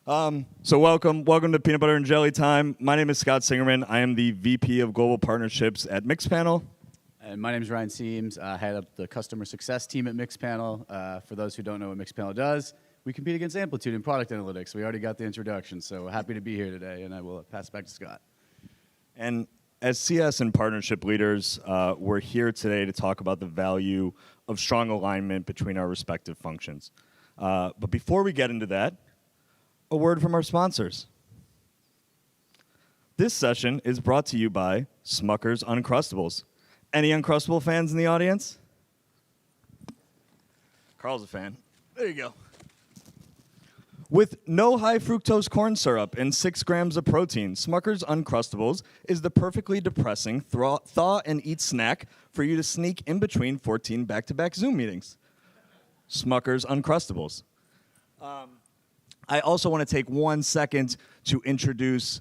So welcome to Peanut Butter and Jelly Time. My name is Scott Singerman. I am the VP of Global Partnerships at Mixpanel. And my name is Ryan Seams. I head up the customer success team at Mixpanel. For those who don't know what Mixpanel does, we compete against Amplitude in product analytics. We already got the introduction, so happy to be here today, and I will pass it back to Scott. And as CS and partnership leaders, we're here today to talk about the value of strong alignment between our respective functions. But before we get into that, a word from our sponsors. This session is brought to you by Smucker's Uncrustables. Any Uncrustable fans in the audience? Carl's a fan. There you go. With no high fructose corn syrup and 6 grams of protein, Smucker's Uncrustables is the perfectly depressing thaw and eat snack for you to sneak in between 14 back-to-back Zoom meetings. Smucker's Uncrustables. I also want to take 1 second to introduce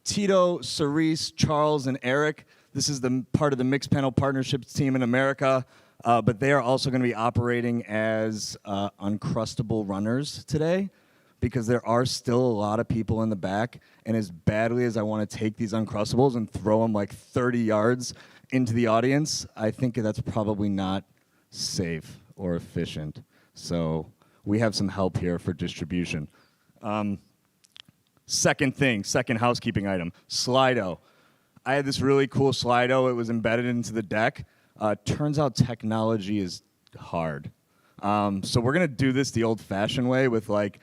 Tito, Cerise, Charles, and Eric. This is the part of the Mixpanel Partnerships team in America, but they are also going to be operating as Uncrustable runners today because there are still a lot of people in the back, and as badly as I want to take these Uncrustables and throw them like 30 yards into the audience, I think that's probably not safe or efficient. So we have some help here for distribution. Second housekeeping item, Slido. I had this really cool Slido. It was embedded into the deck. Turns out technology is hard. So we're going to do this the old-fashioned way with like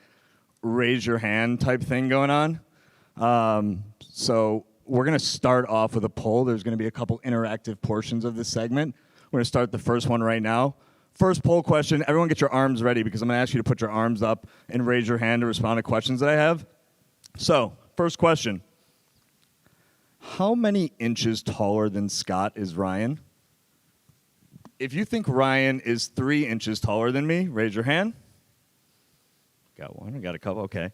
raise your hand type thing going on. So we're going to start off with a poll. There's going to be a couple interactive portions of this segment. We're going to start the first one right now. First poll question, everyone get your arms ready because I'm going to ask you to put your arms up and raise your hand to respond to questions that I have. So, first question. How many inches taller than Scott is Ryan? If you think Ryan is 3 inches taller than me, raise your hand. Got one, I got a couple, okay.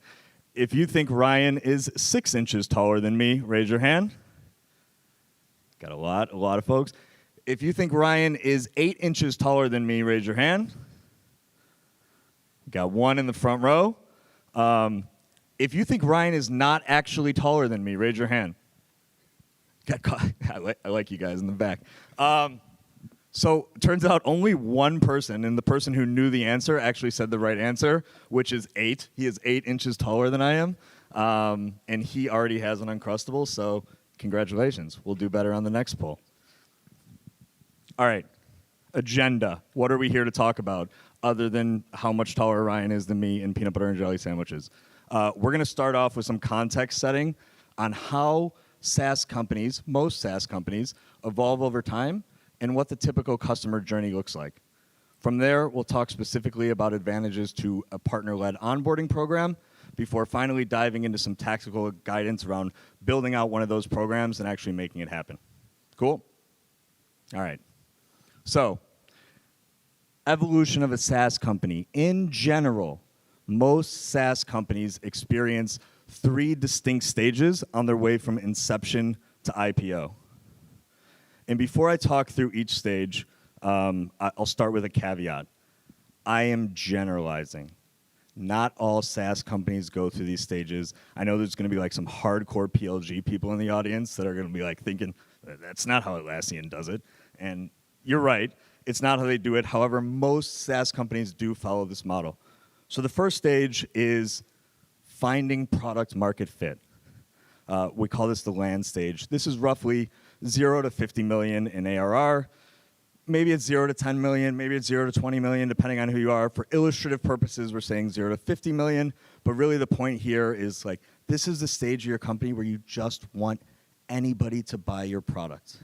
If you think Ryan is 6 inches taller than me, raise your hand. Got a lot of folks. If you think Ryan is 8 inches taller than me, raise your hand. Got one in the front row. If you think Ryan is not actually taller than me, raise your hand. I like you guys in the back. So turns out only one person, and the person who knew the answer actually said the right answer, which is 8. He is 8 inches taller than I am, and he already has an Uncrustable, so congratulations. We'll do better on the next poll. All right, agenda. What are we here to talk about other than how much taller Ryan is than me in peanut butter and jelly sandwiches? We're going to start off with some context setting on how SaaS companies, most SaaS companies, evolve over time and what the typical customer journey looks like. From there, we'll talk specifically about advantages to a partner-led onboarding program before finally diving into some tactical guidance around building out one of those programs and actually making it happen. Cool? All right. So, evolution of a SaaS company. In general, most SaaS companies experience 3 distinct stages on their way from inception to IPO. And before I talk through each stage, I'll start with a caveat. I am generalizing. Not all SaaS companies go through these stages. I know there's going to be like some hardcore PLG people in the audience that are going to be like thinking, that's not how Atlassian does it. And you're right, it's not how they do it. However, most SaaS companies do follow this model. So the first stage is finding product market fit. We call this the land stage. This is roughly 0 to 50 million in ARR. Maybe it's 0 to 10 million, maybe it's 0 to 20 million, depending on who you are. For illustrative purposes, we're saying 0 to 50 million, but really the point here is like, this is the stage of your company where you just want anybody to buy your product.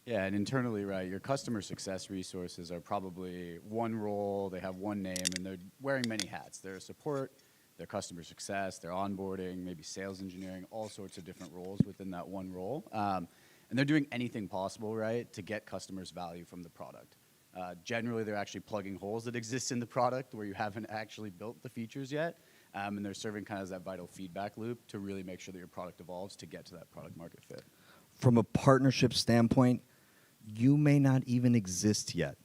Yeah, and internally, right, your customer success resources are probably one role, they have one name, and they're wearing many hats. They're support, they're customer success, they're onboarding, maybe sales engineering, all sorts of different roles within that one role. And they're doing anything possible, right, to get customers value from the product. Generally, they're actually plugging holes that exist in the product where you haven't actually built the features yet, and they're serving kind of as that vital feedback loop to really make sure that your product evolves to get to that product market fit. From a partnership standpoint, you may not even exist yet.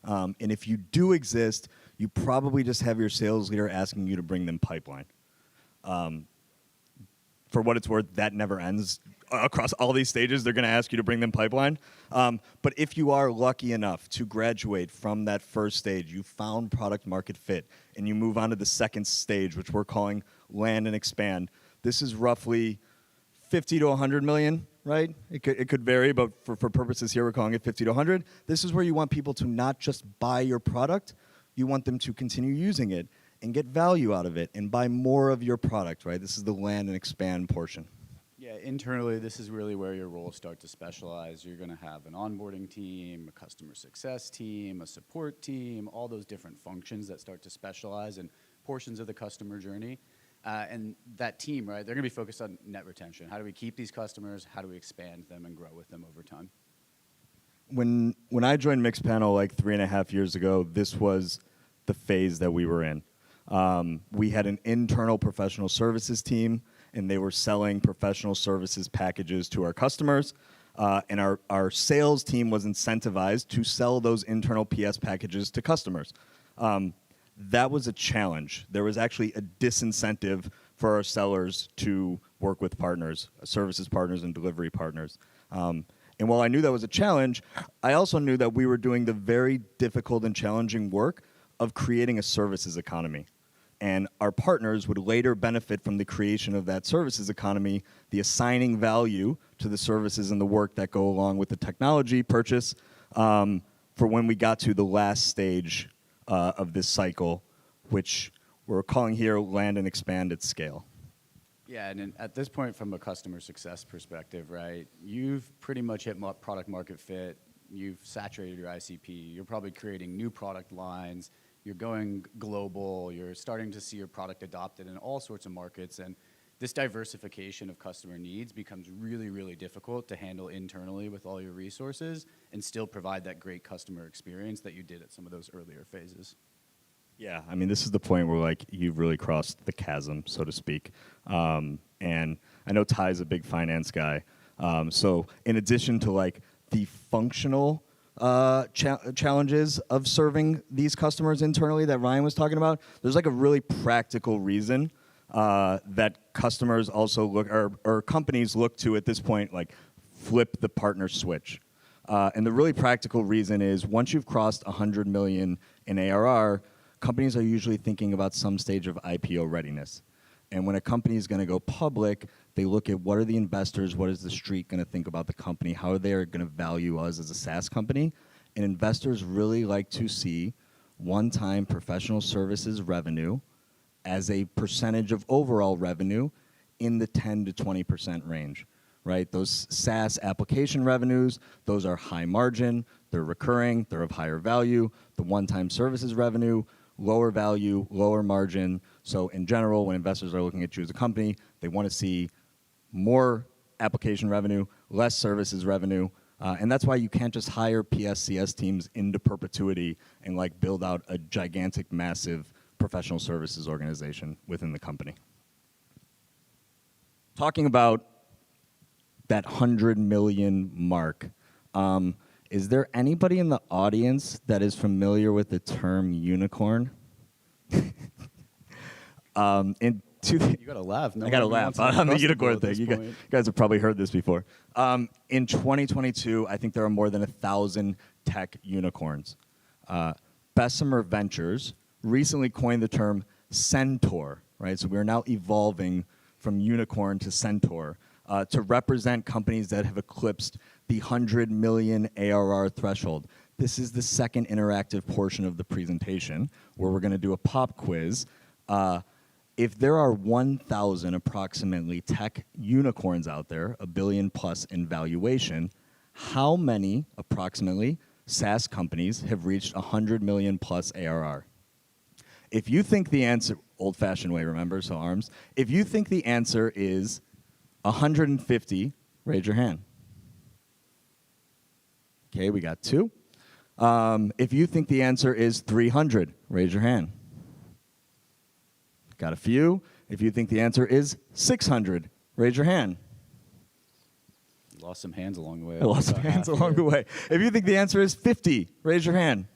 And if you do exist, you probably just have your sales leader asking you to bring them pipeline. For what it's worth, that never ends. Across all these stages, they're going to ask you to bring them pipeline. But if you are lucky enough to graduate from that first stage, you found product market fit, and you move on to the second stage, which we're calling land and expand. This is roughly 50 to 100 million, right? It could vary, but for purposes here, we're calling it 50 to 100. This is where you want people to not just buy your product, you want them to continue using it and get value out of it and buy more of your product, right? This is the land and expand portion. Yeah, internally, this is really where your roles start to specialize. You're going to have an onboarding team, a customer success team, a support team, all those different functions that start to specialize in portions of the customer journey. And that team, right, they're going to be focused on net retention. How do we keep these customers? How do we expand them and grow with them over time? When I joined Mixpanel like 3.5 years ago, this was the phase that we were in. We had an internal professional services team, and they were selling professional services packages to our customers. And our sales team was incentivized to sell those internal PS packages to customers. That was a challenge. There was actually a disincentive for our sellers to work with partners, services partners and delivery partners. And while I knew that was a challenge, I also knew that we were doing the very difficult and challenging work of creating a services economy. And our partners would later benefit from the creation of that services economy, the assigning value to the services and the work that go along with the technology purchase for when we got to the last stage of this cycle, which we're calling here land and expand at scale. Yeah, and at this point, from a customer success perspective, right, you've pretty much hit product market fit. You've saturated your ICP. You're probably creating new product lines. You're going global. You're starting to see your product adopted in all sorts of markets. And this diversification of customer needs becomes really, really difficult to handle internally with all your resources and still provide that great customer experience that you did at some of those earlier phases. Yeah, I mean, this is the point where like you've really crossed the chasm, so to speak. And I know Ty's a big finance guy. So in addition to like the functional challenges of serving these customers internally that Ryan was talking about, there's like a really practical reason that customers also look, or companies look to at this point, like flip the partner switch. And the really practical reason is once you've crossed 100 million in ARR, companies are usually thinking about some stage of IPO readiness. And when a company is going to go public, they look at what are the investors, what is the street going to think about the company, how are they going to value us as a SaaS company. And investors really like to see one-time professional services revenue as a percentage of overall revenue in the 10 to 20% range, right? Those SaaS application revenues, those are high margin, they're recurring, they're of higher value. The one-time services revenue, lower value, lower margin. So in general, when investors are looking at you as a company, they want to see more application revenue, less services revenue, and that's why you can't just hire PSCS teams into perpetuity and like build out a gigantic, massive professional services organization within the company. Talking about that 100 million mark, is there anybody in the audience that is familiar with the term unicorn? You gotta laugh. No I gotta one laugh wants on the crustable unicorn at thing. this You point. guys have probably heard this before. In 2022, I think there are more than 1,000 tech unicorns. Bessemer Ventures recently coined the term centaur, right? So we're now evolving from unicorn to centaur to represent companies that have eclipsed the 100 million ARR threshold. This is the second interactive portion of the presentation where we're going to do a pop quiz. If there are 1,000 approximately tech unicorns out there, $1 billion plus in valuation, how many approximately SaaS companies have reached 100 million plus ARR? If you think the answer, old-fashioned way, remember, so arms. If you think the answer is 150, raise your hand. Okay, we got 2. If you think the answer is 300, raise your hand. Got a few. If you think the answer is 600, raise your hand. Lost some hands along the way. I lost some hands along the way. If you think the answer is 50, raise your hand.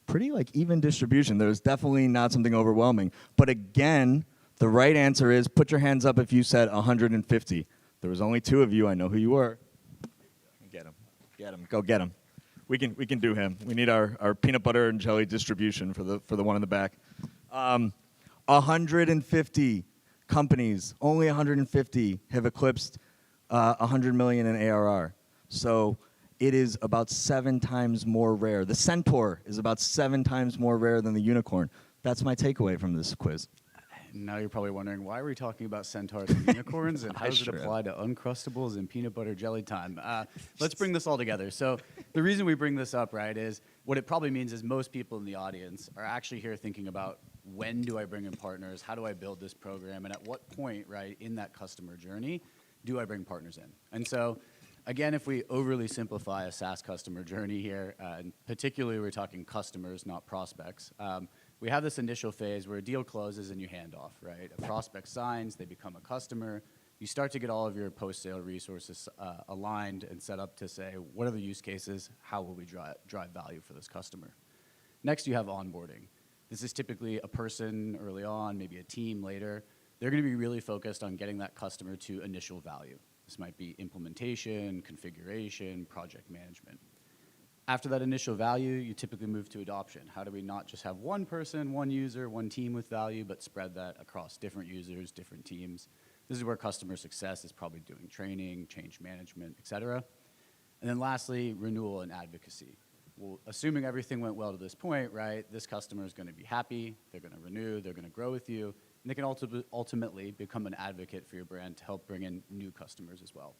Pretty like even distribution. There's definitely not something overwhelming. But again, The right answer is, put your hands up if you said 150. There was only 2 of you. I know who you were. Get him. Get him. Go get him. We can do him. We need our peanut butter and jelly distribution for the one in the back. 150 companies, only 150 have eclipsed 100 million in ARR. So it is about 7 times more rare. The centaur is about 7 times more rare than the unicorn. That's my takeaway from this quiz. Now you're probably wondering, why are we talking about centaurs and unicorns, and how does it apply to Uncrustables and peanut butter jelly time? Let's bring this all together. So the reason we bring this up, right, is what it probably means is most people in the audience are actually here thinking about, when do I bring in partners? How do I build this program? And at what point, right, in that customer journey, do I bring partners in? And so, again, if we overly simplify a SaaS customer journey here, and particularly we're talking customers, not prospects, we have this initial phase where a deal closes and you hand off, right? A prospect signs, they become a customer. You start to get all of your post-sale resources aligned and set up to say, what are the use cases? How will we drive value for this customer? Next, you have onboarding. This is typically a person early on, maybe a team later. They're going to be really focused on getting that customer to initial value. This might be implementation, configuration, project management. After that initial value, you typically move to adoption. How do we not just have one person, one user, one team with value, but spread that across different users, different teams? This is where customer success is probably doing training, change management, et cetera. And then lastly, renewal and advocacy. Well, assuming everything went well to this point, right, this customer is going to be happy, they're going to renew, they're going to grow with you, and they can ultimately become an advocate for your brand to help bring in new customers as well.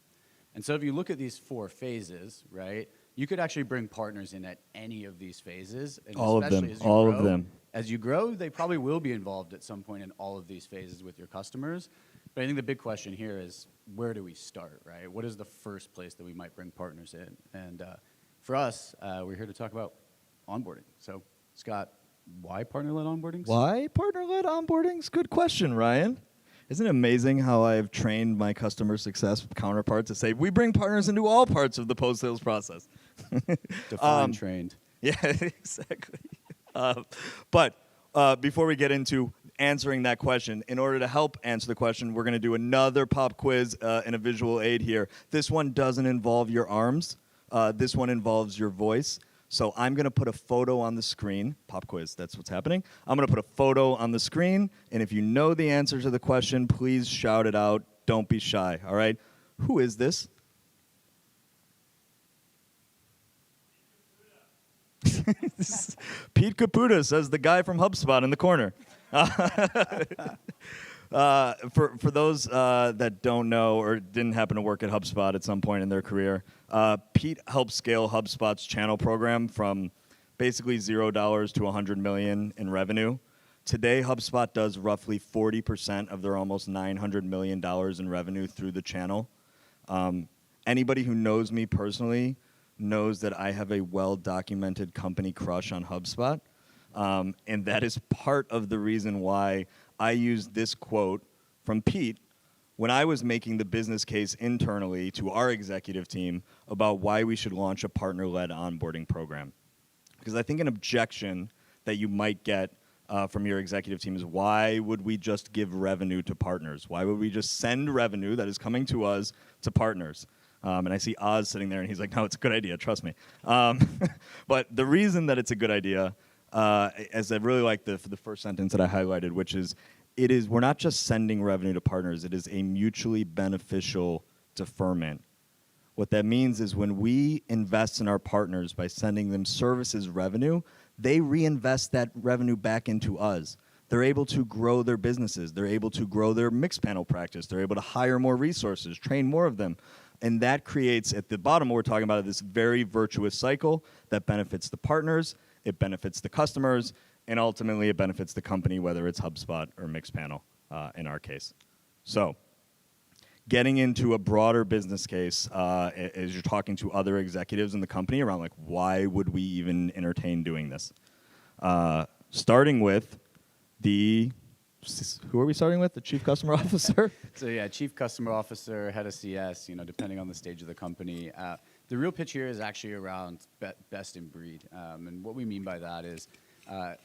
And so if you look at these 4 phases, right, you could actually bring partners in at any of these phases. And All of them. as you All grow, of them. As you grow, they probably will be involved at some point in all of these phases with your customers. But I think the big question here is, where do we start, right? What is the first place that we might bring partners in? And for us, we're here to talk about onboarding. So, Scott, why partner-led onboardings? Why partner-led onboardings? Good question, Ryan. Isn't it amazing how I've trained my customer success counterpart to say, we bring partners into all parts of the post-sales process? Define trained. Yeah, exactly. But before we get into answering that question, in order to help answer the question, we're going to do another pop quiz and a visual aid here. This one doesn't involve your arms. This one involves your voice. So I'm going to put a photo on the screen. Pop quiz, that's what's happening. I'm going to put a photo on the screen, and if you know the answer to the question, please shout it out. Don't be shy, all right? Who is this? Pete Caputa, says the guy from HubSpot in the corner. For those that don't know or didn't happen to work at HubSpot at some point in their career, Pete helped scale HubSpot's channel program from basically $0 to 100 million in revenue. Today, HubSpot does roughly 40% of their almost $900 million in revenue through the channel. Anybody who knows me personally knows that I have a well-documented company crush on HubSpot. And that is part of the reason why I used this quote from Pete when I was making the business case internally to our executive team about why we should launch a partner-led onboarding program. Because I think an objection that you might get from your executive team is, why would we just give revenue to partners? Why would we just send revenue that is coming to us to partners? And I see Oz sitting there, and he's like, no, it's a good idea, trust me. But the reason that it's a good idea, as I really like the first sentence that I highlighted, which is, we're not just sending revenue to partners, it is a mutually beneficial deferment. What that means is when we invest in our partners by sending them services revenue, they reinvest that revenue back into us. They're able to grow their businesses. They're able to grow their mixed panel practice. They're able to hire more resources, train more of them. And that creates, at the bottom, what we're talking about, this very virtuous cycle that benefits the partners, it benefits the customers, and ultimately it benefits the company, whether it's HubSpot or Mixpanel in our case. So getting into a broader business case as you're talking to other executives in the company around, like, why would we even entertain doing this? Starting with who are we starting with? The Chief Customer Officer? So yeah, Chief Customer Officer, Head of CS, depending on the stage of the company. The real pitch here is actually around best in breed. And what we mean by that is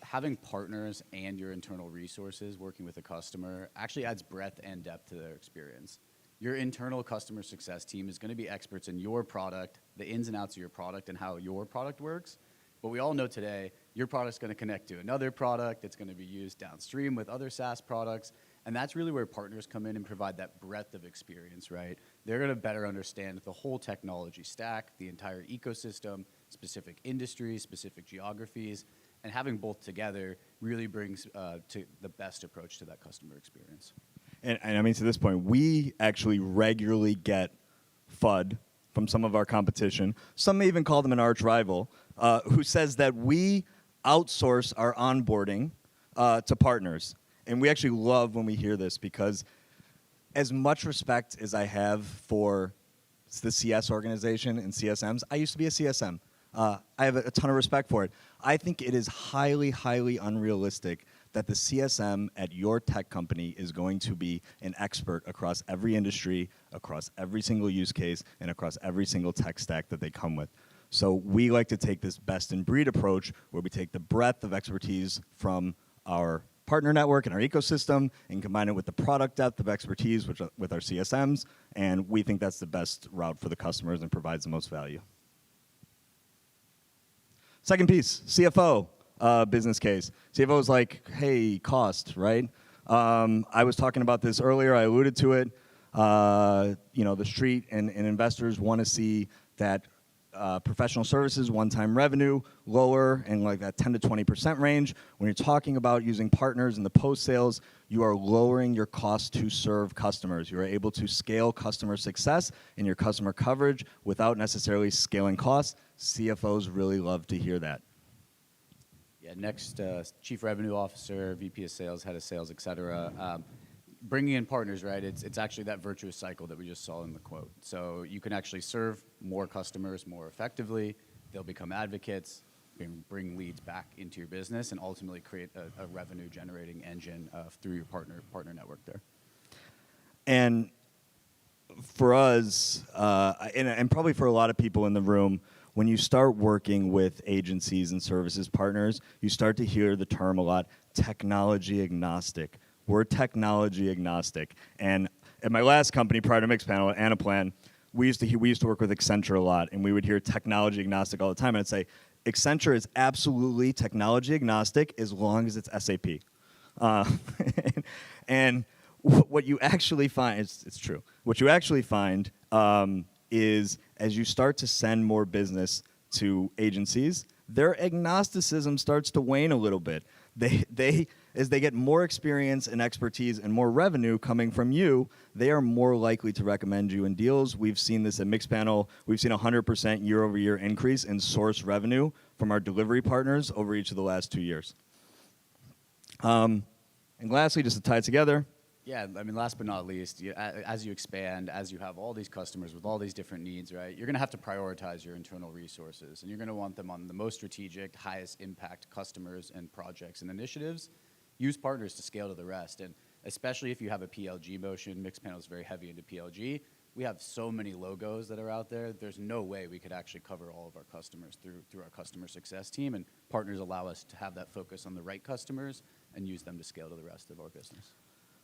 Having partners and your internal resources working with a customer actually adds breadth and depth to their experience. Your internal customer success team is going to be experts in your product, the ins and outs of your product, and how your product works. But we all know today, your product's going to connect to another product. It's going to be used downstream with other SaaS products. And that's really where partners come in and provide that breadth of experience, right? They're going to better understand the whole technology stack, the entire ecosystem, specific industries, specific geographies. And having both together really brings to the best approach to that customer experience. And I mean, to this point, we actually regularly get FUD from some of our competition. Some may even call them an arch rival, who says that we outsource our onboarding to partners. And we actually love when we hear this, because as much respect as I have for the CS organization and CSMs, I used to be a CSM. I have a ton of respect for it. I think it is highly, highly unrealistic that the CSM at your tech company is going to be an expert across every industry, across every single use case, and across every single tech stack that they come with. So we like to take this best-in-breed approach where we take the breadth of expertise from our partner network and our ecosystem and combine it with the product depth of expertise with our CSMs, and we think that's the best route for the customers and provides the most value. Second piece, CFO business case. CFO is like, hey, cost, right? I was talking about this earlier. I alluded to it. The street and investors want to see that professional services, one-time revenue, lower in like that 10 to 20% range. When you're talking about using partners in the post-sales, you are lowering your cost to serve customers. You are able to scale customer success and your customer coverage without necessarily scaling costs. CFOs really love to hear that. Yeah, next, Chief Revenue Officer, VP of Sales, Head of Sales, et cetera. Bringing in partners, right? It's actually that virtuous cycle that we just saw in the quote. So you can actually serve more customers more effectively. They'll become advocates, bring leads back into your business, and ultimately create a revenue-generating engine through your partner network there. And for us, and probably for a lot of people in the room, when you start working with agencies and services partners, you start to hear the term a lot, technology agnostic. We're technology agnostic. And at my last company, prior to Mixpanel, at Anaplan, we used to work with Accenture a lot, and we would hear technology agnostic all the time. And I'd say, Accenture is absolutely technology agnostic as long as it's SAP. And what you actually find, it's true, what you actually find is as you start to send more business to agencies, their agnosticism starts to wane a little bit. As they get more experience and expertise and more revenue coming from you, they are more likely to recommend you in deals. We've seen this at Mixpanel. We've seen 100% year-over-year increase in source revenue from our delivery partners over each of the last 2 years. And lastly, just to tie it together, yeah, I mean, last but not least, as you expand, as you have all these customers with all these different needs, right, you're going to have to prioritize your internal resources, and you're going to want them on the most strategic, highest impact customers and projects and initiatives. Use partners to scale to the rest, and especially if you have a PLG motion, Mixpanel is very heavy into PLG. We have so many logos that are out there, there's no way we could actually cover all of our customers through our customer success team, and partners allow us to have that focus on the right customers and use them to scale to the rest of our business.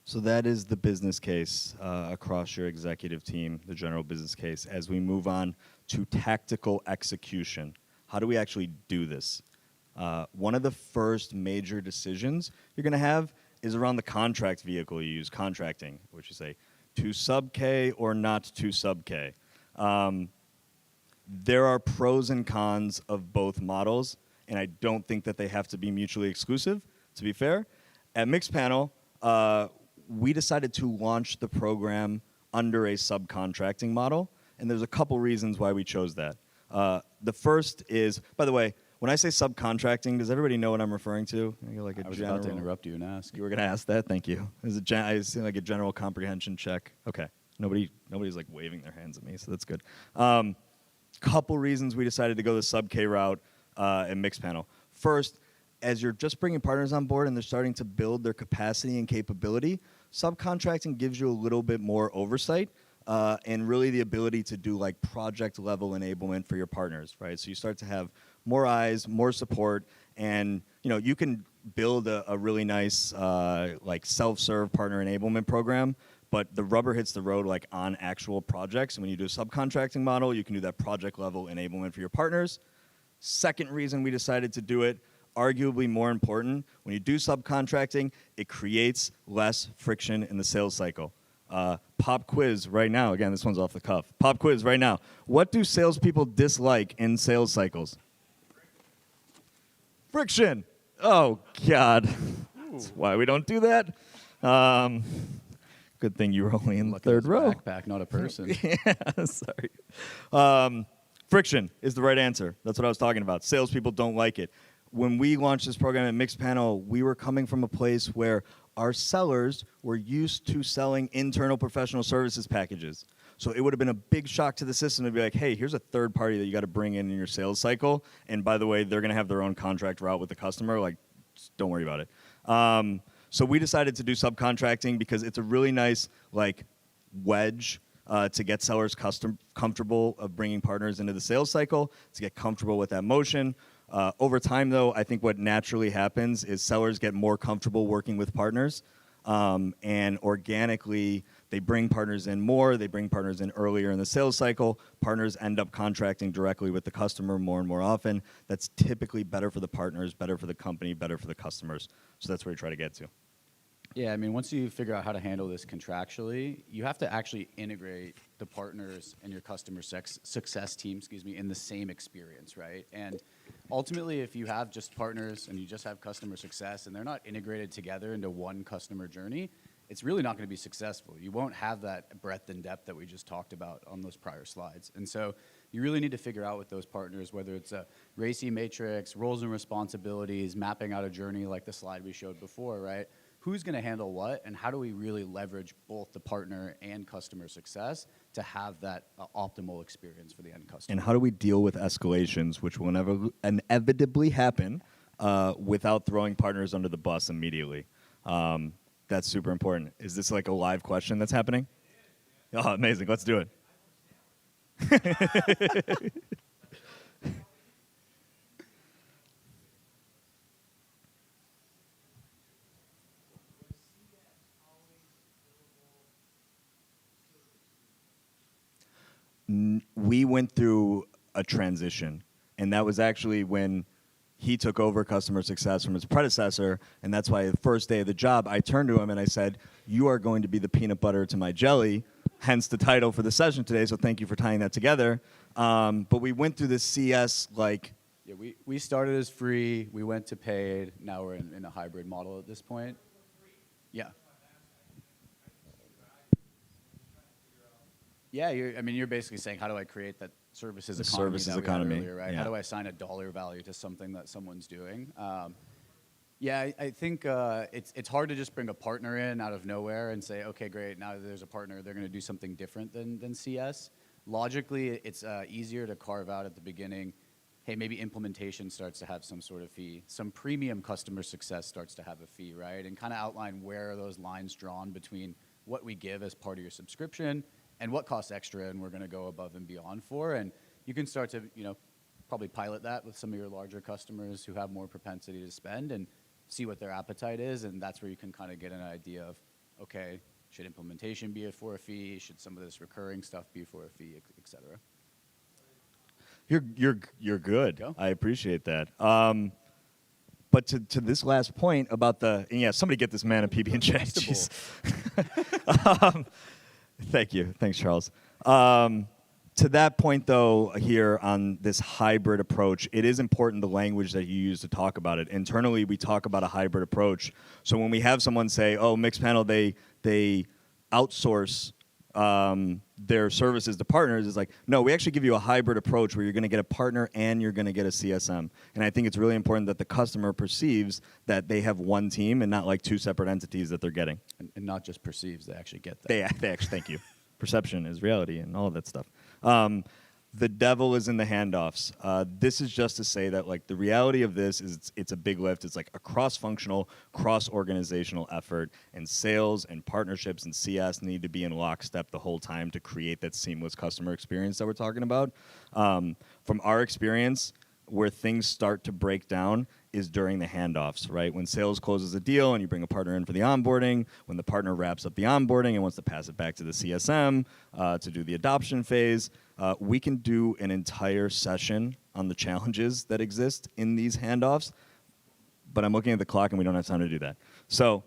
So that is the business case across your executive team, the general business case. As we move on to tactical execution, how do we actually do this? One of the first major decisions you're going to have is around the contract vehicle you use, contracting, which you say, to sub-K or not to sub-K. There are pros and cons of both models, and I don't think that they have to be mutually exclusive, to be fair. At Mixpanel, we decided to launch the program under a subcontracting model, and there's a couple reasons why we chose that. The first is, by the way, when I say subcontracting, does everybody know what I'm referring to? Like I was about to interrupt you and ask. You were going to ask that? Thank you. I see like a general comprehension check. Okay. Nobody's like waving their hands at me, so that's good. Couple reasons we decided to go the sub-K route in Mixpanel. First, as you're just bringing partners on board and they're starting to build their capacity and capability, subcontracting gives you a little bit more oversight and really the ability to do like project level enablement for your partners, right? So you start to have more eyes, more support, And you can build a really nice like self-serve partner enablement program, but the rubber hits the road like on actual projects. And when you do a subcontracting model, you can do that project level enablement for your partners. Second reason we decided to do it, arguably more important, when you do subcontracting, it creates less friction in the sales cycle. Pop quiz right now. Again, this one's off the cuff. Pop quiz right now. What do salespeople dislike in sales cycles? Friction. Oh, God. That's why we don't do that. Good thing you were only in the third row. Backpack, not a person. Yeah, sorry. Friction is the right answer. That's what I was talking about. Salespeople don't like it. When we launched this program at Mixpanel, we were coming from a place where our sellers were used to selling internal professional services packages. So it would have been a big shock to the system to be like, hey, here's a third party that you got to bring in your sales cycle. And by the way, they're going to have their own contract route with the customer. Like, don't worry about it. So we decided to do subcontracting because it's a really nice like wedge to get sellers comfortable of bringing partners into the sales cycle, to get comfortable with that motion. Over time, though, I think what naturally happens is sellers get more comfortable working with partners, and organically they bring partners in more, they bring partners in earlier in the sales cycle. Partners end up contracting directly with the customer more and more often. That's typically better for the partners, better for the company, better for the customers. So that's where we try to get to. Yeah, I mean, once you figure out how to handle this contractually, you have to actually integrate the partners and your customer success team, in the same experience, right? And ultimately, if you have just partners and you just have customer success and they're not integrated together into one customer journey, it's really not going to be successful. You won't have that breadth and depth that we just talked about on those prior slides. And so you really need to figure out with those partners, whether it's a RACI matrix, roles and responsibilities, mapping out a journey like the slide we showed before, right? Who's going to handle what, and how do we really leverage both the partner and customer success to have that optimal experience for the end customer? And how do we deal with escalations, which will inevitably happen without throwing partners under the bus immediately? That's super important. Is this like a live question that's happening? Oh, amazing. Let's do it. We went through a transition, and that was actually when he took over customer success from his predecessor, and that's why the first day of the job, I turned to him and I said, you are going to be the peanut butter to my jelly, hence the title for the session today, so thank you for tying that together. But we went through this CS like... Yeah, we started as free, we went to paid, now we're in a hybrid model at this point. Yeah. Yeah, you're basically saying, how do I create that services economy that we had earlier, right? Yeah. How do I assign a dollar value to something that someone's doing? Yeah, I think it's hard to just bring a partner in out of nowhere and say, okay, great, now that there's a partner, they're going to do something different than CS. Logically, it's easier to carve out at the beginning, hey, maybe implementation starts to have some sort of fee. Some premium customer success starts to have a fee, right? And kind of outline where are those lines drawn between what we give as part of your subscription and what costs extra and we're going to go above and beyond for. And you can start to, probably pilot that with some of your larger customers who have more propensity to spend and see what their appetite is. And that's where you can kind of get an idea of, okay, should implementation be for a fee? Should some of this recurring stuff be for a fee, et cetera? You're good. Go. I appreciate that. But to this last point about somebody get this man a PB&J. Jeez. Thank you. Thanks, Charles. To that point, though, here on this hybrid approach, it is important the language that you use to talk about it. Internally, we talk about a hybrid approach. So when we have someone say, oh, Mixpanel, they outsource their services to partners, is like, no, we actually give you a hybrid approach where you're going to get a partner and you're going to get a CSM. And I think it's really important that the customer perceives that they have one team and not like two separate entities that they're getting. And not just perceives, they actually get that. They actually, thank you. Perception is reality and all of that stuff. The devil is in the handoffs. This is just to say that like the reality of this is it's a big lift. It's like a cross-functional, cross-organizational effort, and sales and partnerships and CS need to be in lockstep the whole time to create that seamless customer experience that we're talking about. From our experience, where things start to break down is during the handoffs, right? When sales closes a deal and you bring a partner in for the onboarding, when the partner wraps up the onboarding and wants to pass it back to the CSM to do the adoption phase, we can do an entire session on the challenges that exist in these handoffs. But I'm looking at the clock and we don't have time to do that. So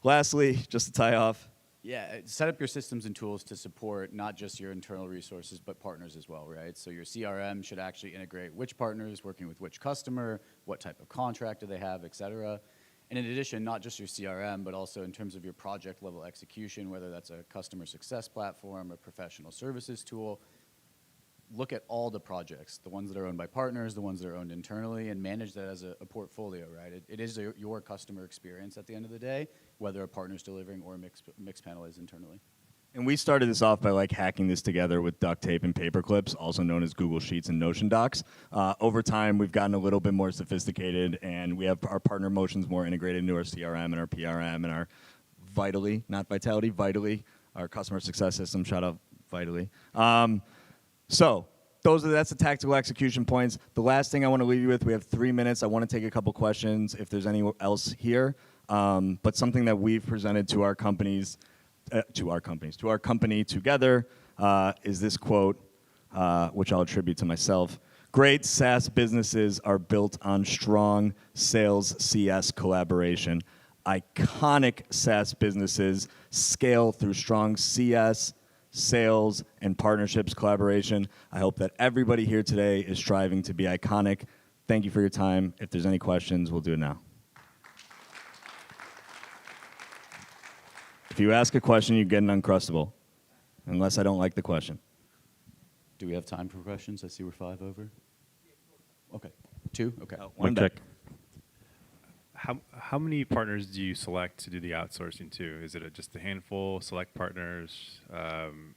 lastly, just to tie off, Yeah, set up your systems and tools to support not just your internal resources, but partners as well, right? So your CRM should actually integrate which partners, working with which customer, what type of contract do they have, et cetera. And in addition, not just your CRM, but also in terms of your project level execution, whether that's a customer success platform, a professional services tool, look at all the projects, the ones that are owned by partners, the ones that are owned internally, and manage that as a portfolio, right? It is your customer experience at the end of the day, whether a partner's delivering or a mixed panel is internally. and we started this off by like hacking this together with duct tape and paper clips, also known as Google Sheets and Notion docs. Over time, we've gotten a little bit more sophisticated, and we have our partner motions more integrated into our CRM and our PRM and our Vitally, not Vitality, Vitally, our customer success system. Shout out Vitally. So that's the tactical execution points. The last thing I want to leave you with, we have 3 minutes. I want to take a couple questions if there's anyone else here. But something that we've presented to our companies, to our company together, is this quote, which I'll attribute to myself. Great SaaS businesses are built on strong sales CS collaboration. Iconic SaaS businesses scale through strong CS, sales, and partnerships collaboration. I hope that everybody here today is striving to be iconic. Thank you for your time. If there's any questions, we'll do it now. If you ask a question, you get an Uncrustable, unless I don't like the question. Do we have time for questions? I see we're 5 over. Okay. 2? Okay. One check. back. How many partners do you select to do the outsourcing to? Is it just a handful, select partners?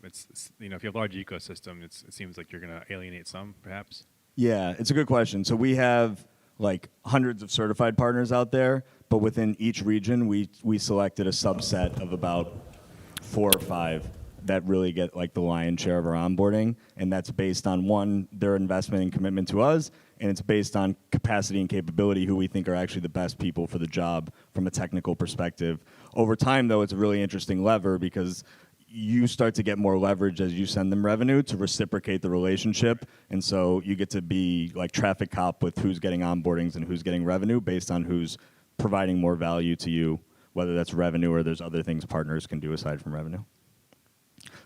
It's if you have a large ecosystem, it seems like you're going to alienate some, perhaps. Yeah, it's a good question. So we have like hundreds of certified partners out there, but within each region, we selected a subset of about 4 or 5 that really get like the lion's share of our onboarding, and that's based on one, their investment and commitment to us, and it's based on capacity and capability, who we think are actually the best people for the job from a technical perspective. Over time, though, it's a really interesting lever because you start to get more leverage as you send them revenue to reciprocate the relationship, and so you get to be like traffic cop with who's getting onboardings and who's getting revenue based on who's providing more value to you, whether that's revenue or there's other things partners can do aside from revenue.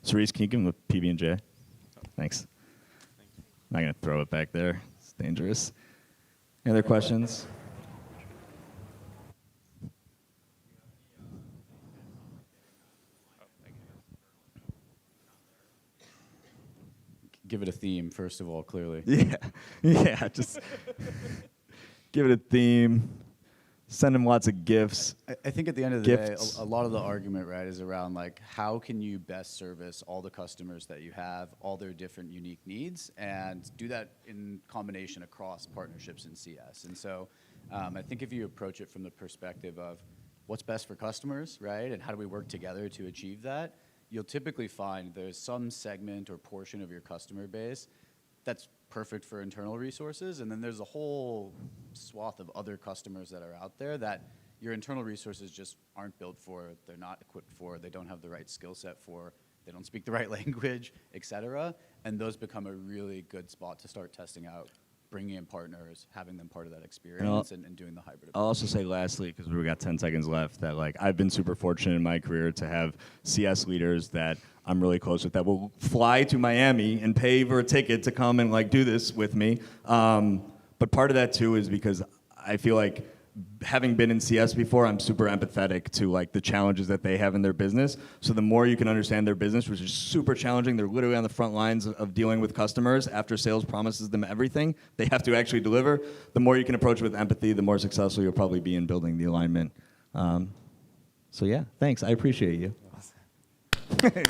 Cerise, can you give him a PB&J? Thanks. I'm not going to throw it back there. It's dangerous. Any other questions? Give it a theme, first of all, clearly. Yeah, just give it a theme. Send them lots of gifts. I think at the end of the Gifts. day, a lot of the argument, right, is around like how can you best service all the customers that you have, all their different unique needs, and do that in combination across partnerships in CS. And so I think if you approach it from the perspective of what's best for customers, right, and how do we work together to achieve that, you'll typically find there's some segment or portion of your customer base that's perfect for internal resources, and then there's a whole swath of other customers that are out there that your internal resources just aren't built for, they're not equipped for, they don't have the right skill set for, they don't speak the right language, et cetera, and those become a really good spot to start testing out, bringing in partners, having them part of that experience, and doing the hybrid approach. I'll also say lastly, because we've got 10 seconds left, that like I've been super fortunate in my career to have CS leaders that I'm really close with that will fly to Miami and pay for a ticket to come and like do this with me. But part of that too is because I feel like having been in CS before, I'm super empathetic to like the challenges that they have in their business. So the more you can understand their business, which is super challenging, they're literally on the front lines of dealing with customers after sales promises them everything they have to actually deliver. The more you can approach with empathy, the more successful you'll probably be in building the alignment. So yeah, thanks. I appreciate you. Awesome.